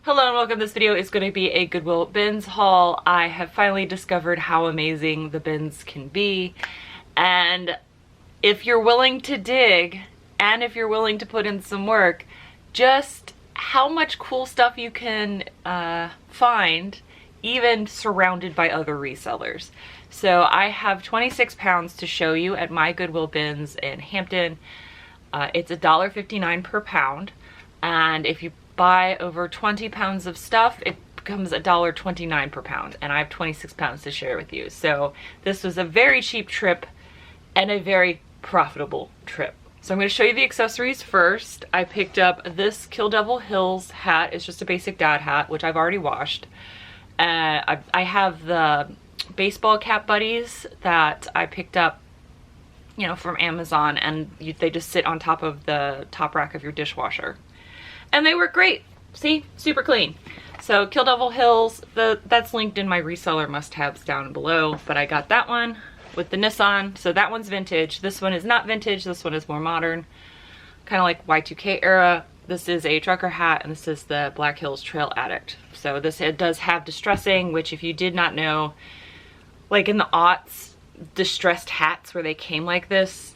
Hello and welcome. This video is going to be a Goodwill bins haul. I have finally discovered how amazing the bins can be, and if you're willing to dig and if you're willing to put in some work, just how much cool stuff you can find even surrounded by other resellers. So I have 26 pounds to show you at my Goodwill bins in Hampton. It's $1.59 per pound, and if you buy over 20 pounds of stuff, it becomes $1.29 per pound, and I have 26 pounds to share with you. So this was a very cheap trip and a very profitable trip. So I'm going to show you the accessories first. I picked up this Kill Devil Hills hat. It's just a basic dad hat, which I've already washed. I have the baseball cap buddies that I picked up, you know, from Amazon, and they just sit on top of the top rack of your dishwasher. And they work great. See? Super clean. So Kill Devil Hills, that's linked in my reseller must-haves down below, but I got that one with the Nissan. So that one's vintage. This one is not vintage. This one is more modern. Kind of like Y2K era. This is a trucker hat, and this is the Black Hills Trail Addict. So this, it does have distressing, which if you did not know, like in the aughts, distressed hats where they came like this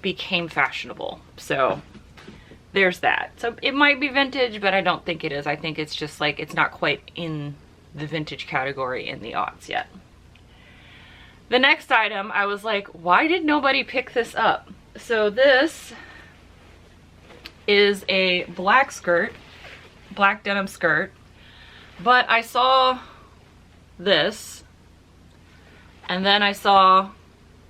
became fashionable. So there's that. So it might be vintage, but I don't think it is. I think it's just like, it's not quite in the vintage category in the aughts yet. The next item, I was like, why did nobody pick this up? So this is a black skirt, black denim skirt, but I saw this, and then I saw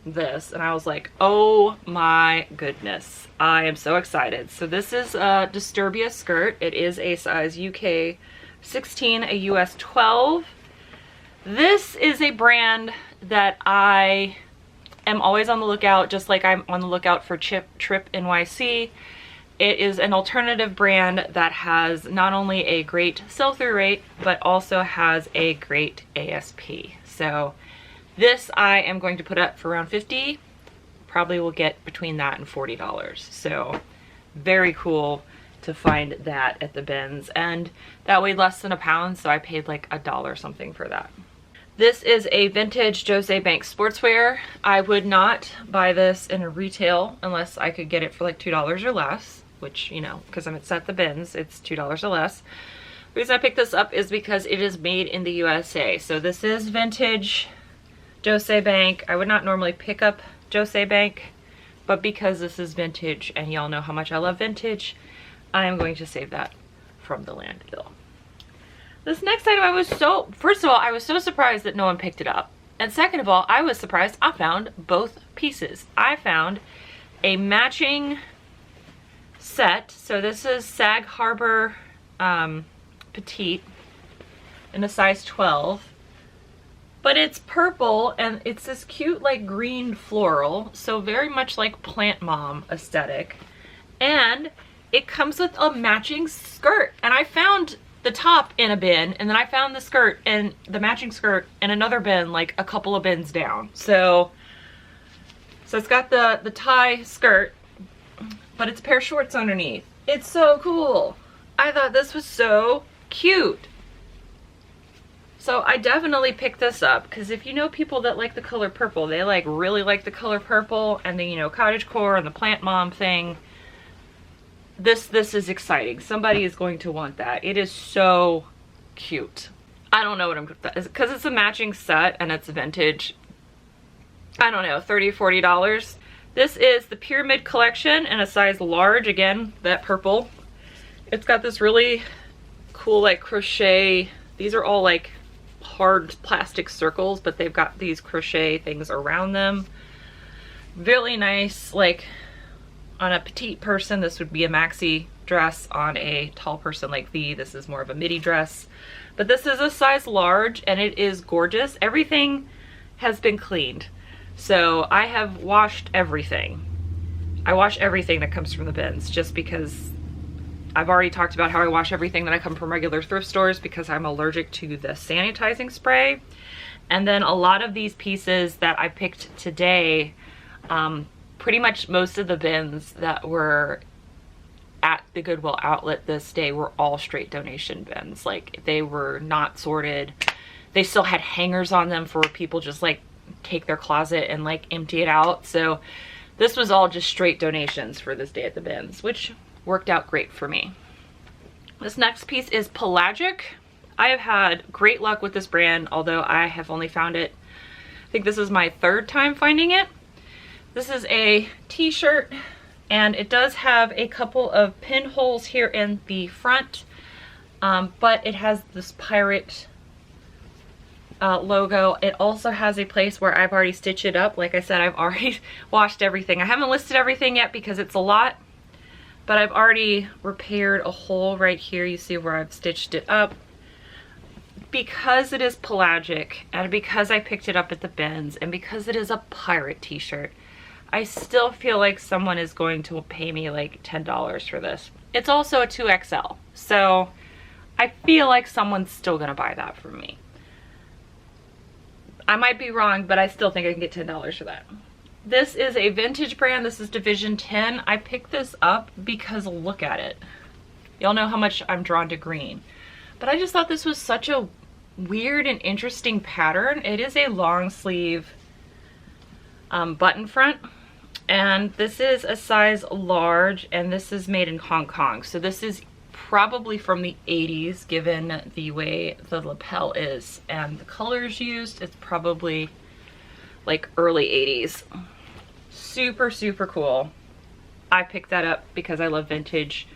this, and I was like, oh my goodness, I am so excited. So this is a Disturbia Skirt. It is a size UK 16, a US 12. This is a brand that I am always on the lookout, just like I'm on the lookout for Trip NYC. It is an alternative brand that has not only a great sell-through rate, but also has a great ASP. So this I am going to put up for around $50. Probably will get between that and $40. So very cool to find that at the bins. And that weighed less than a pound, so I paid like $1 something for that. This is a vintage Stonebank sportswear. I would not buy this in a retail unless I could get it for like $2 or less, which, you know, because it's at the bins, it's $2 or less. The reason I picked this up is because it is made in the USA. So this is vintage Stonebank. I would not normally pick up Stonebank, but because this is vintage and y'all know how much I love vintage, I am going to save that from the landfill. This next item, first of all, I was so surprised that no one picked it up. And second of all, I was surprised I found both pieces. I found a matching set. So this is Sag Harbor Petite in a size 12. But it's purple, and it's this cute like green floral, so very much like Plant Mom aesthetic. And it comes with a matching skirt. And I found the top in a bin, and then I found the skirt and the matching skirt in another bin, like a couple of bins down. So it's got the tie skirt, but it's a pair of shorts underneath. It's so cool. I thought this was so cute. So I definitely picked this up, because if you know people that like the color purple, they like really like the color purple, and the, you know, cottagecore and the Plant Mom thing. This is exciting. Somebody is going to want that. It is so cute. I don't know what I'm, because it's a matching set and it's vintage. I don't know, $30, $40. This is the Pyramid Collection in a size large. Again, that purple. It's got this really cool like crochet. These are all like hard plastic circles, but they've got these crochet things around them. Really nice, like on a petite person, this would be a maxi dress. On a tall person like thee, this is more of a midi dress. But this is a size large, and it is gorgeous. Everything has been cleaned. So I have washed everything. I wash everything that comes from the bins, just because I've already talked about how I wash everything that I come from regular thrift stores, because I'm allergic to the sanitizing spray. And then a lot of these pieces that I picked today, pretty much most of the bins that were at the Goodwill outlet this day were all straight donation bins. Like, they were not sorted. They still had hangers on them for people just like take their closet and like empty it out. So this was all just straight donations for this day at the bins, which worked out great for me. This next piece is Pelagic. I have had great luck with this brand, although I have only found it, I think this is my third time finding it. This is a t-shirt, and it does have a couple of pinholes here in the front, but it has this pirate logo. It also has a place where I've already stitched it up. Like I said, I've already washed everything. I haven't listed everything yet because it's a lot, but I've already repaired a hole right here. You see where I've stitched it up. Because it is Pelagic, and because I picked it up at the bins, and because it is a pirate t-shirt, I still feel like someone is going to pay me like $10 for this. It's also a 2XL, so I feel like someone's still gonna buy that from me. I might be wrong, but I still think I can get $10 for that. This is a vintage brand. This is Division 10. I picked this up because look at it. Y'all know how much I'm drawn to green. But I just thought this was such a weird and interesting pattern. It is a long sleeve button front, and this is a size large, and this is made in Hong Kong. So this is probably from the 80s, given the way the lapel is and the colors used. It's probably like early 80s. Super, super cool. I picked that up because I love vintage.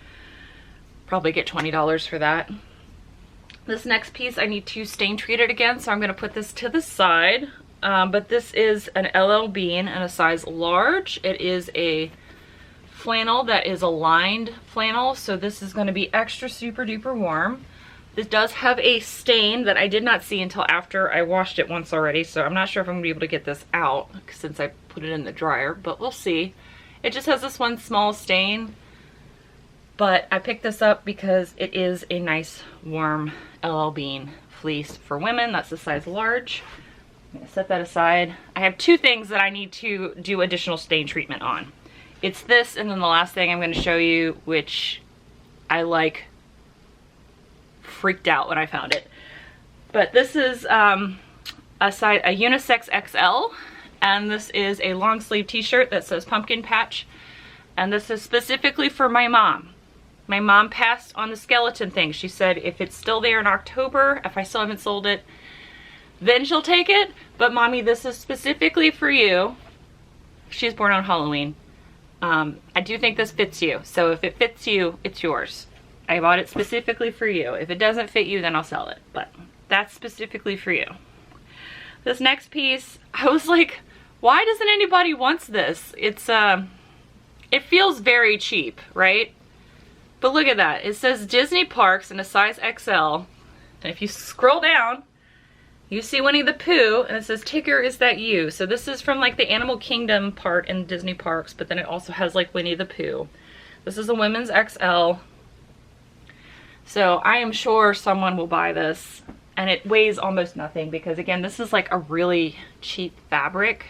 Probably get $20 for that. This next piece I need to stain treat it again, so I'm going to put this to the side. But this is an LL Bean and a size large. It is a flannel that is a lined flannel, so this is going to be extra super duper warm. This does have a stain that I did not see until after I washed it once already, so I'm not sure if I'm going to be able to get this out since I put it in the dryer, but we'll see. It just has this one small stain. But I picked this up because it is a nice warm LL Bean fleece for women. That's the size large. I'm gonna set that aside. I have two things that I need to do additional stain treatment on. It's this, and then the last thing I'm gonna show you, which I like freaked out when I found it. But this is a unisex XL, and this is a long sleeve t-shirt that says pumpkin patch. And this is specifically for my mom. My mom passed on the skeleton thing. She said if it's still there in October, if I still haven't sold it, then she'll take it. But mommy, this is specifically for you. She's born on Halloween. I do think this fits you. So if it fits you, it's yours. I bought it specifically for you. If it doesn't fit you, then I'll sell it. But that's specifically for you. This next piece, I was like, why doesn't anybody want this? It's, it feels very cheap, right? But look at that. It says Disney Parks in a size XL. And if you scroll down, you see Winnie the Pooh, and it says, Tigger, is that you? So this is from like the Animal Kingdom part in Disney Parks, but then it also has like Winnie the Pooh. This is a women's XL. So I am sure someone will buy this, and it weighs almost nothing because again, this is like a really cheap fabric.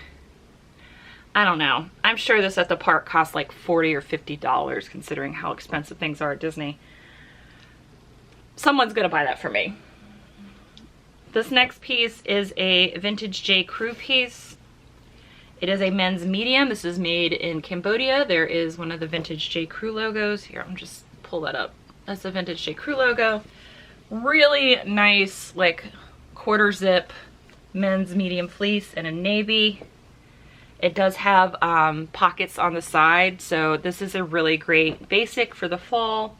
I don't know. I'm sure this at the park costs like $40 or $50 considering how expensive things are at Disney. Someone's gonna buy that for me. This next piece is a vintage J. Crew piece. It is a men's medium. This is made in Cambodia. There is one of the vintage J. Crew logos. Here, I'm just pull that up. That's the vintage J. Crew logo. Really nice, like quarter zip men's medium fleece in a navy. It does have pockets on the side, so this is a really great basic for the fall.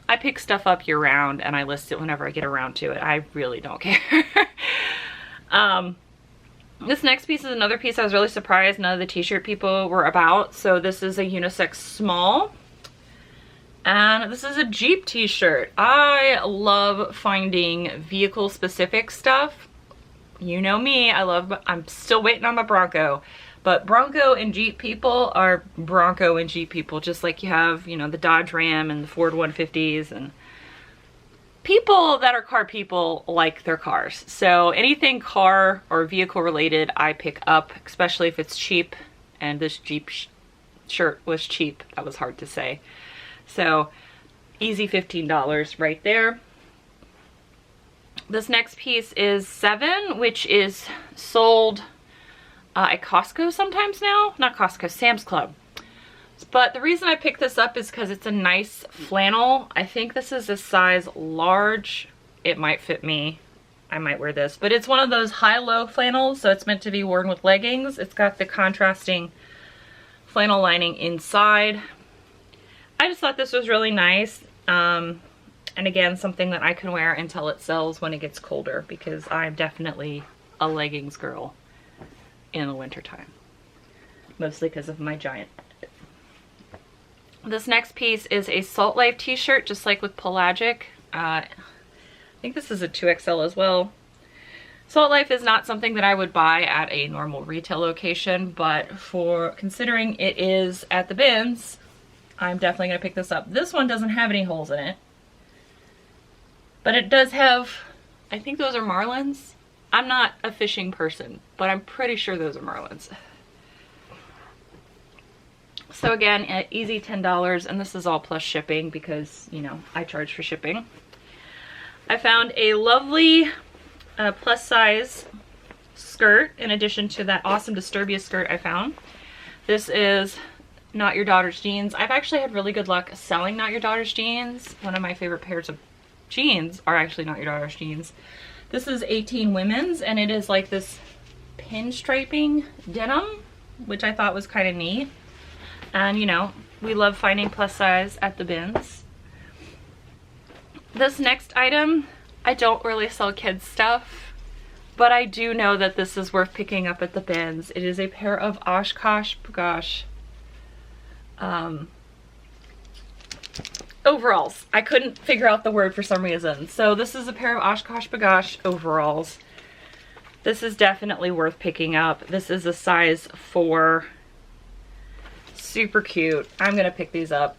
I pick stuff up year round and I list it whenever I get around to it. I really don't care. This next piece is another piece I was really surprised none of the t-shirt people were about. So this is a unisex small. And this is a Jeep t-shirt. I love finding vehicle specific stuff. You know me, I'm still waiting on my Bronco. But Bronco and Jeep people are Bronco and Jeep people, just like you have, you know, the Dodge Ram and the Ford 150s, and people that are car people like their cars. So anything car or vehicle related I pick up, especially if it's cheap, and this Jeep shirt was cheap. That was hard to say. So Easy $15 right there. This next piece is 7, which is sold at Costco sometimes now. Not Costco, Sam's Club. But the reason I picked this up is because it's a nice flannel. I think this is a size large. It might fit me. I might wear this. But it's one of those high-low flannels, so it's meant to be worn with leggings. It's got the contrasting flannel lining inside. I just thought this was really nice. And again, something that I can wear until it sells when it gets colder, because I'm definitely a leggings girl in the wintertime. Mostly because of my giant. This next piece is a Salt Life t-shirt, just like with Pelagic. I think this is a 2XL as well. Salt Life is not something that I would buy at a normal retail location, but for considering it is at the bins, I'm definitely going to pick this up. This one doesn't have any holes in it. But it does have, I think those are marlins. I'm not a fishing person, but I'm pretty sure those are marlins. So again, easy $10, and this is all plus shipping because, you know, I charge for shipping. I found a lovely plus size skirt in addition to that awesome Disturbia skirt I found. This is Not Your Daughter's jeans. I've actually had really good luck selling Not Your Daughter's jeans. One of my favorite pairs of jeans are actually Not Your Daughter's jeans. This is 18 women's, and it is like this pinstriping denim, which I thought was kind of neat. And you know, we love finding plus size at the bins. This next item, I don't really sell kids stuff, but I do know that this is worth picking up at the bins. It is a pair of Oshkosh B'gosh overalls. I couldn't figure out the word for some reason. So this is a pair of Oshkosh B'gosh overalls. This is definitely worth picking up. This is a size 4. Super cute. I'm gonna pick these up.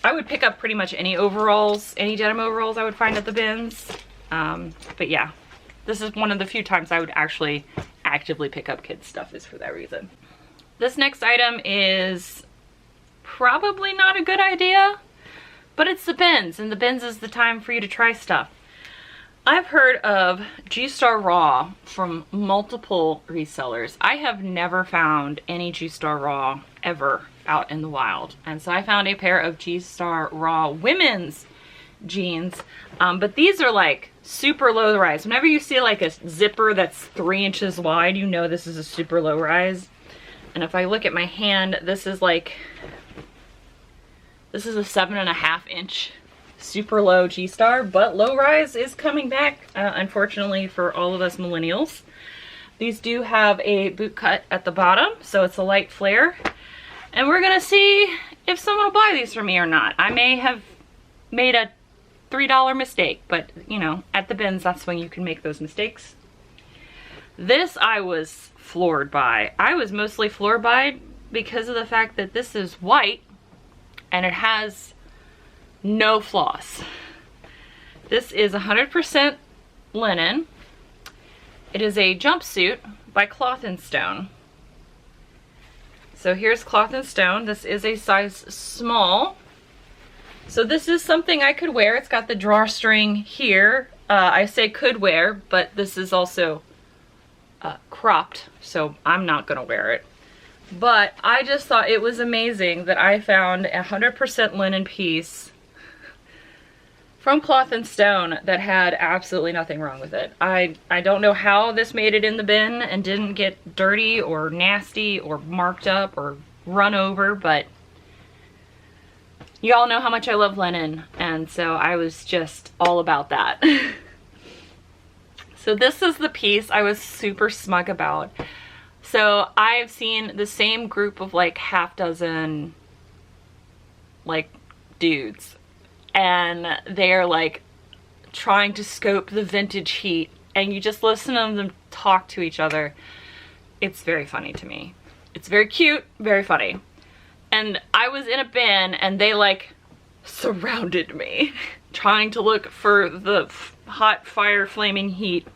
I would pick up pretty much any overalls, any denim overalls I would find at the bins. But yeah, this is one of the few times I would actually actively pick up kids stuff, is for that reason. This next item is probably not a good idea, but it's the bins, and the bins is the time for you to try stuff. I've heard of G-Star Raw from multiple resellers. I have never found any G-Star Raw ever out in the wild. And so I found a pair of G-Star Raw women's jeans. But these are like super low rise. Whenever you see like a zipper that's 3 inches wide, you know this is a super low rise. And if I look at my hand, this is a 7.5 inch super low G-Star, but low rise is coming back, unfortunately for all of us millennials. These do have a boot cut at the bottom, so it's a light flare. And we're gonna see if someone will buy these for me or not. I may have made a $3 mistake, but you know, at the bins, that's when you can make those mistakes. This I was floored by. I was mostly floored by because of the fact that this is white and it has no floss. This is 100% linen. It is a jumpsuit by Cloth & Stone. So here's Cloth & Stone. This is a size small. So this is something I could wear. It's got the drawstring here. I say could wear, but this is also cropped, so I'm not gonna wear it. But I just thought it was amazing that I found a 100% linen piece from Cloth & Stone that had absolutely nothing wrong with it. I don't know how this made it in the bin and didn't get dirty or nasty or marked up or run over, but you all know how much I love linen, and so I was just all about that. So this is the piece I was super smug about. So I've seen the same group of like half dozen like dudes, and they're like trying to scope the vintage heat, and you just listen to them talk to each other. It's very funny to me. It's very cute, very funny. And I was in a bin and they like surrounded me trying to look for the hot fire flaming heat.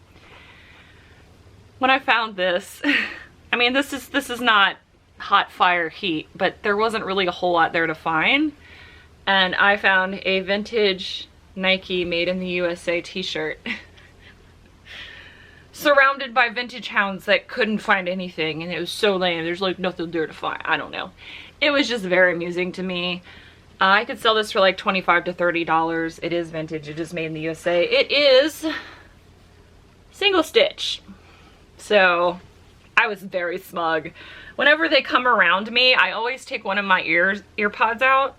When I found this, I mean, this is not hot fire heat, but there wasn't really a whole lot there to find. and I found a vintage Nike made in the USA t-shirt. Surrounded by vintage hounds that couldn't find anything, and it was so lame. There's like nothing there to find. I don't know. It was just very amusing to me. I could sell this for like $25 to $30. It is vintage. It is made in the USA. It is single stitch. So I was very smug. Whenever they come around me, I always take one of my earpods out,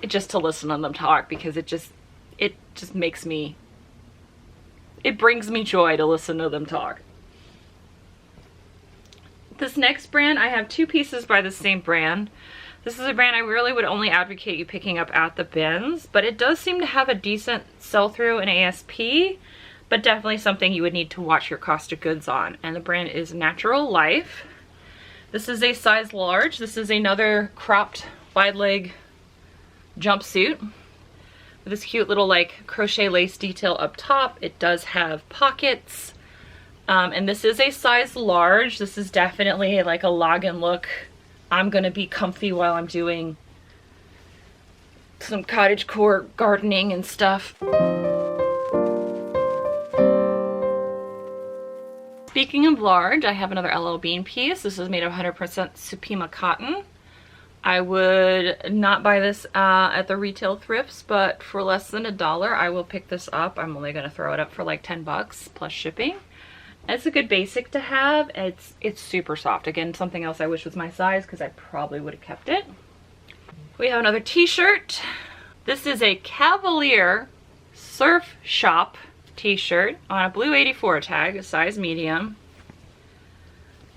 just to listen to them talk, because it just makes me, it brings me joy to listen to them talk. This next brand, I have two pieces by the same brand. This is a brand I really would only advocate you picking up at the bins, but it does seem to have a decent sell-through in ASP, but definitely something you would need to watch your cost of goods on. And the brand is Natural Life. This is a size large. This is another cropped wide leg jumpsuit with this cute little like crochet lace detail up top. It does have pockets, and this is a size large. This is definitely like a login look. I'm gonna be comfy while I'm doing some cottagecore gardening and stuff. Speaking of large, I have another LL Bean piece. This is made of 100% Supima cotton. I would not buy this at the retail thrifts, but for less than $1, I will pick this up. I'm only gonna throw it up for like 10 bucks plus shipping. It's a good basic to have. It's super soft. Again, something else I wish was my size, because I probably would have kept it. We have another t-shirt. This is a Cavalier Surf Shop t-shirt on a blue 84 tag, a size medium.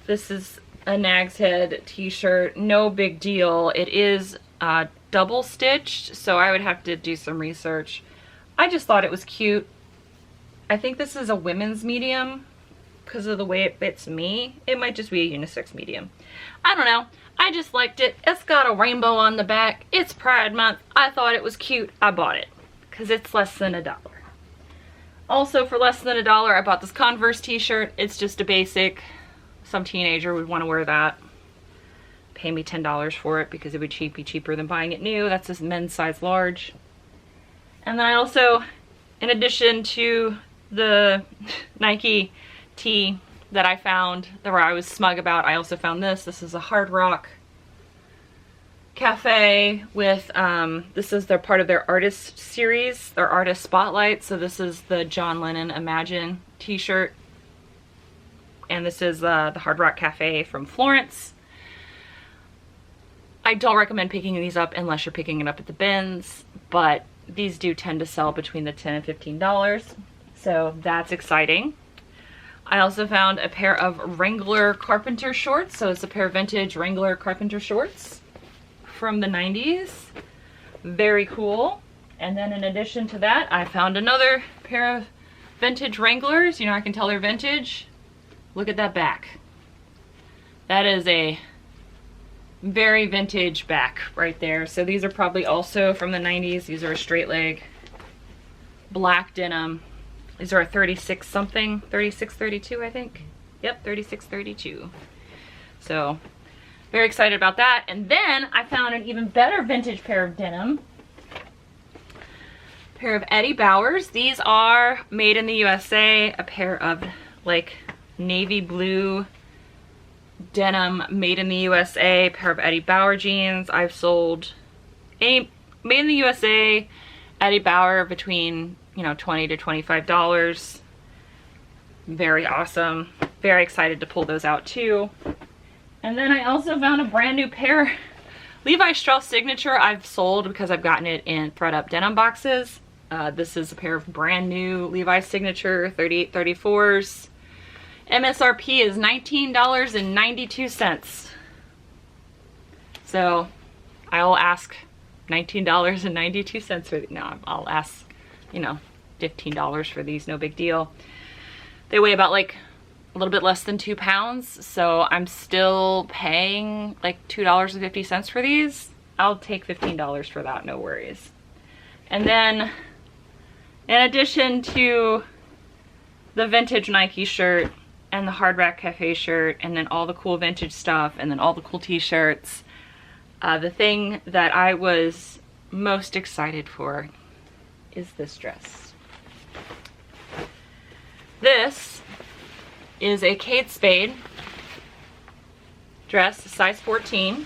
This is a Nag's Head t-shirt, no big deal. It is double stitched, so I would have to do some research. I just thought it was cute. I think this is a women's medium because of the way it fits me. It might just be a unisex medium. I don't know. I just liked it. It's got a rainbow on the back. It's Pride Month. I thought it was cute. I bought it because it's less than $1. Also, for less than $1, I bought this Converse t-shirt. It's just a basic. Some teenager would want to wear that. Pay me $10 for it because it would be cheaper than buying it new. That's this men's size large. And then I also, in addition to the Nike tee that I found, that I was smug about, I also found this. This is a Hard Rock Cafe with, this is their part of their artist series, their artist spotlight. So this is the John Lennon Imagine t-shirt. And this is the Hard Rock Cafe from Florence. I don't recommend picking these up unless you're picking it up at the bins, but these do tend to sell between the $10 and $15. So that's exciting. I also found a pair of Wrangler carpenter shorts. So it's a pair of vintage Wrangler carpenter shorts from the 90s. Very cool. And then in addition to that, I found another pair of vintage Wranglers. You know, I can tell they're vintage. Look at that back. That is a very vintage back right there. So these are probably also from the 90s. These are a straight leg black denim. These are a 36 something, 36, 32 I think. Yep, 36, 32. So very excited about that. And then I found an even better vintage pair of denim. Pair of Eddie Bauers. These are made in the USA. A pair of like navy blue denim made in the USA, pair of Eddie Bauer jeans. I've sold a made in the USA Eddie Bauer between, you know, $20 to $25. Very awesome. Very excited to pull those out too. And then I also found a brand new pair. Levi Strauss Signature I've sold because I've gotten it in thread up denim boxes. This is a pair of brand new Levi Signature 3834s. MSRP is $19.92. So I will ask $19.92 for these. No, I'll ask, you know, $15 for these, no big deal. They weigh about like a little bit less than 2 pounds, so I'm still paying like $2.50 for these. I'll take $15 for that, no worries. And then in addition to the vintage Nike shirt and the Hard Rock Cafe shirt, and then all the cool vintage stuff, and then all the cool t-shirts, the thing that I was most excited for is this dress. This is a Kate Spade dress, size 14.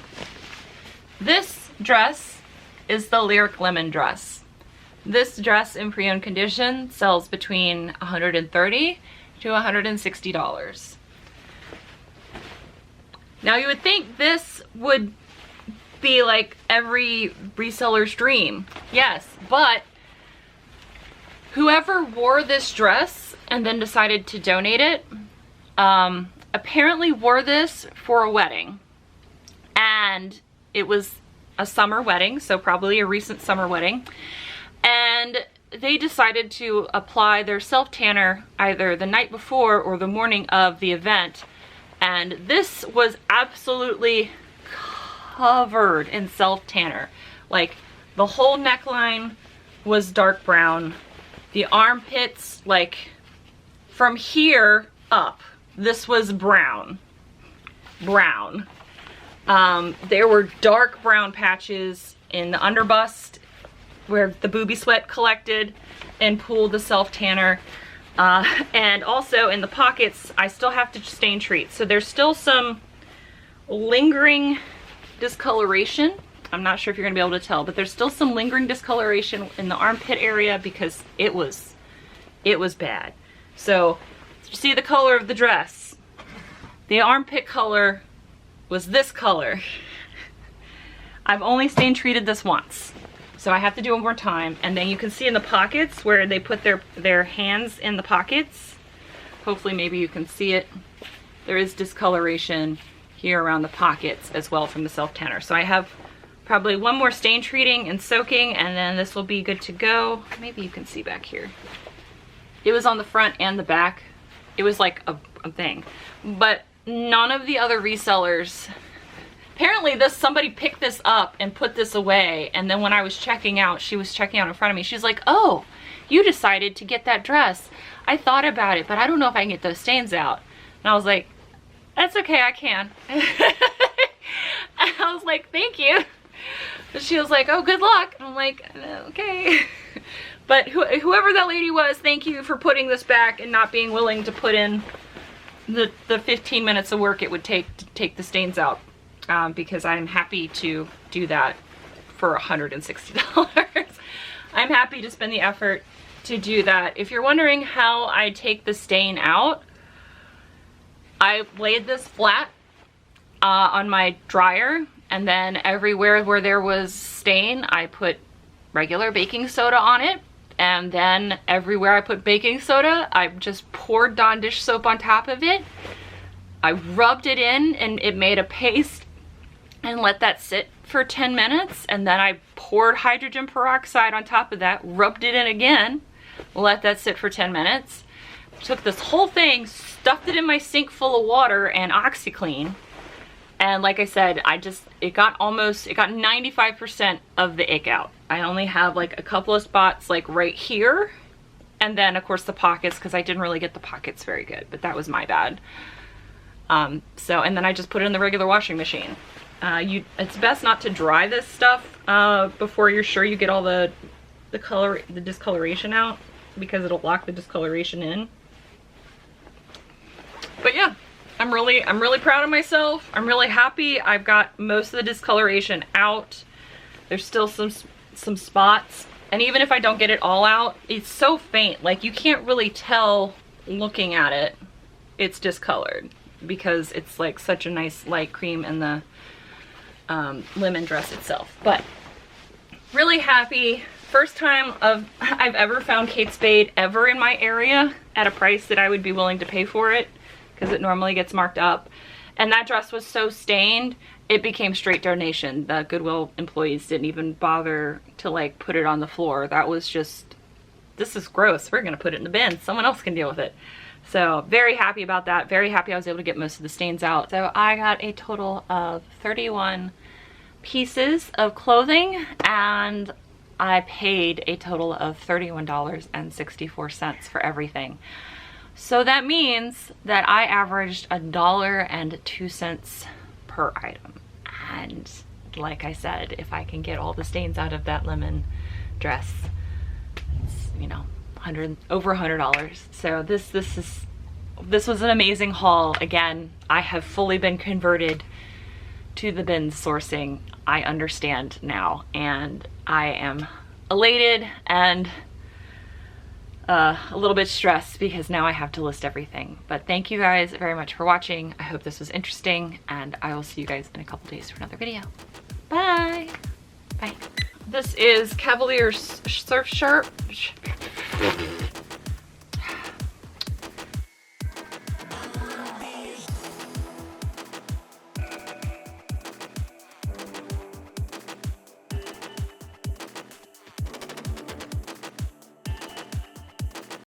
This dress is the Lyric Lemon dress. This dress in pre-owned condition sells between $130 to $160. Now you would think this would be like every reseller's dream. Yes, but whoever wore this dress and then decided to donate it, apparently wore this for a wedding. And it was a summer wedding, so probably a recent summer wedding. And they decided to apply their self-tanner either the night before or the morning of the event. And this was absolutely covered in self-tanner. Like, the whole neckline was dark brown. The armpits, like, from here up, this was brown. Brown. There were dark brown patches in the underbust where the booby sweat collected and pooled the self-tanner. And also in the pockets, I still have to stain treat. So there's still some lingering discoloration. I'm not sure if you're gonna be able to tell, but there's still some lingering discoloration in the armpit area because it was bad. So you see the color of the dress. The armpit color was this color. I've only stain treated this once, so I have to do it one more time. And then you can see in the pockets where they put their hands in the pockets. Hopefully maybe you can see it. There is discoloration here around the pockets as well from the self-tanner. So I have probably one more stain treating and soaking, and then this will be good to go. Maybe you can see back here. It was on the front and the back. It was like a thing. But none of the other resellers, apparently somebody picked this up and put this away, and then when I was checking out, she was checking out in front of me, she's like, oh, you decided to get that dress. I thought about it, but I don't know if I can get those stains out. And I was like, that's okay, I can. I was like, thank you. But she was like, oh, good luck. And I'm like, okay. But whoever that lady was, thank you for putting this back and not being willing to put in the 15 minutes of work it would take to take the stains out. Because I'm happy to do that for $160. I'm happy to spend the effort to do that. If you're wondering how I take the stain out, I laid this flat on my dryer, and then everywhere where there was stain, I put regular baking soda on it, and then everywhere I put baking soda, I just poured Dawn dish soap on top of it. I rubbed it in, and it made a paste, and let that sit for 10 minutes, and then I poured hydrogen peroxide on top of that, rubbed it in again, let that sit for 10 minutes, took this whole thing, stuffed it in my sink full of water and OxyClean, and like I said, it got 95% of the ick out. I only have like a couple of spots like right here, and then of course the pockets, because I didn't really get the pockets very good, but that was my bad. And then I just put it in the regular washing machine. It's best not to dry this stuff before you're sure you get all the discoloration out, because it'll lock the discoloration in. But yeah, I'm really proud of myself. I'm really happy. I've got most of the discoloration out. There's still some spots, and even if I don't get it all out, it's so faint, like you can't really tell looking at it. It's discolored because it's like such a nice light cream in the lemon dress itself. But really happy. First time I've ever found Kate Spade ever in my area at a price that I would be willing to pay for it, because it normally gets marked up. And that dress was so stained, it became straight donation. The Goodwill employees didn't even bother to like put it on the floor. That was just, this is gross, we're gonna put it in the bin, someone else can deal with it. So very happy about that. Very happy I was able to get most of the stains out. So I got a total of 31 pieces of clothing, and I paid a total of $31.64 for everything. So that means that I averaged $1.02 per item. And like I said, if I can get all the stains out of that lemon dress, it's, you know, over $100. So this was an amazing haul. Again, I have fully been converted to the bins sourcing. I understand now, and I am elated and a little bit stressed because now I have to list everything. But thank you guys very much for watching. I hope this was interesting, and I will see you guys in a couple days for another video. Bye. Bye. This is Cavalier surf shirt.